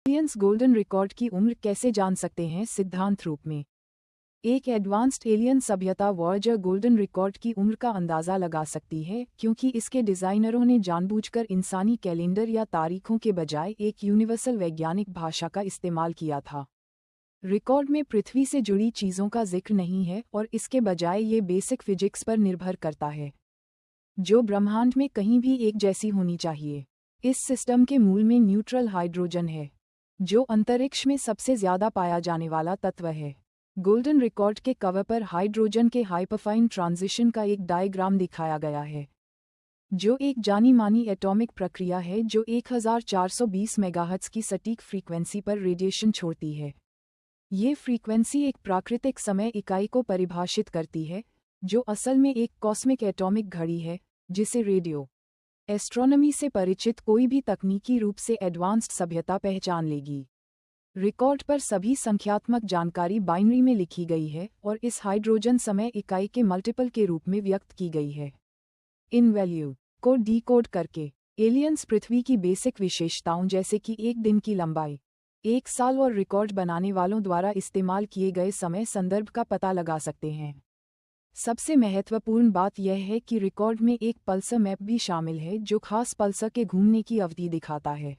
Aliens golden record की उम्र कैसे जान सकते हैं? सिद्धांत रूप में एक एडवांस्ड एलियन सभ्यता वॉयेजर गोल्डन रिकॉर्ड की उम्र का अंदाज़ा लगा सकती है, क्योंकि इसके डिज़ाइनरों ने जानबूझकर इंसानी कैलेंडर या तारीखों के बजाय एक यूनिवर्सल वैज्ञानिक भाषा का इस्तेमाल किया था। रिकॉर्ड में पृथ्वी से जुड़ी चीज़ों का जिक्र नहीं है और इसके बजाय ये बेसिक फिजिक्स पर निर्भर करता है, जो ब्रह्मांड में कहीं भी एक जैसी होनी चाहिए। इस सिस्टम के मूल में न्यूट्रल हाइड्रोजन है, जो अंतरिक्ष में सबसे ज्यादा पाया जाने वाला तत्व है। गोल्डन रिकॉर्ड के कवर पर हाइड्रोजन के हाइपरफाइन ट्रांजिशन का एक डायग्राम दिखाया गया है, जो एक जानी मानी एटॉमिक प्रक्रिया है जो 1420 मेगाहर्ट्ज़ की सटीक फ्रीक्वेंसी पर रेडिएशन छोड़ती है। ये फ्रीक्वेंसी एक प्राकृतिक समय इकाई को परिभाषित करती है, जो असल में एक कॉस्मिक एटॉमिक घड़ी है, जिसे रेडियो एस्ट्रोनॉमी से परिचित कोई भी तकनीकी रूप से एडवांस्ड सभ्यता पहचान लेगी। रिकॉर्ड पर सभी संख्यात्मक जानकारी बाइनरी में लिखी गई है और इस हाइड्रोजन समय इकाई के मल्टीपल के रूप में व्यक्त की गई है। इन वैल्यू को डीकोड करके एलियंस पृथ्वी की बेसिक विशेषताओं जैसे कि एक दिन की लंबाई, एक साल और रिकॉर्ड बनाने वालों द्वारा इस्तेमाल किए गए समय संदर्भ का पता लगा सकते हैं। सबसे महत्वपूर्ण बात यह है कि रिकॉर्ड में एक पल्सर मैप भी शामिल है, जो खास पल्सर के घूमने की अवधि दिखाता है।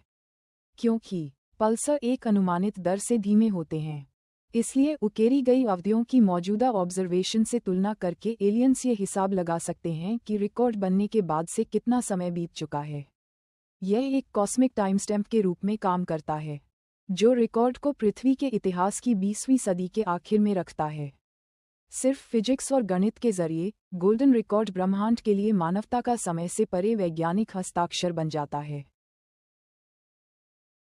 क्योंकि पल्सर एक अनुमानित दर से धीमे होते हैं, इसलिए उकेरी गई अवधियों की मौजूदा ऑब्जर्वेशन से तुलना करके एलियंस ये हिसाब लगा सकते हैं कि रिकॉर्ड बनने के बाद से कितना समय बीत चुका है। यह एक कॉस्मिक टाइमस्टैम्प के रूप में काम करता है, जो रिकॉर्ड को पृथ्वी के इतिहास की 20वीं सदी के आखिर में रखता है। सिर्फ फिजिक्स और गणित के जरिए गोल्डन रिकॉर्ड ब्रह्मांड के लिए मानवता का समय से परे वैज्ञानिक हस्ताक्षर बन जाता है।